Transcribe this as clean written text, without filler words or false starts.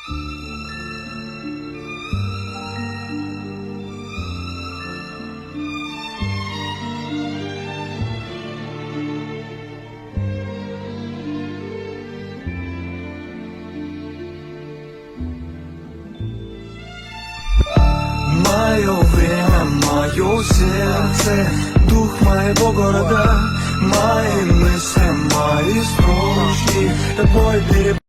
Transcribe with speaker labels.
Speaker 1: Мое время, мое сердце, дух моего города, мои мысли, мои строчки, тобой переб...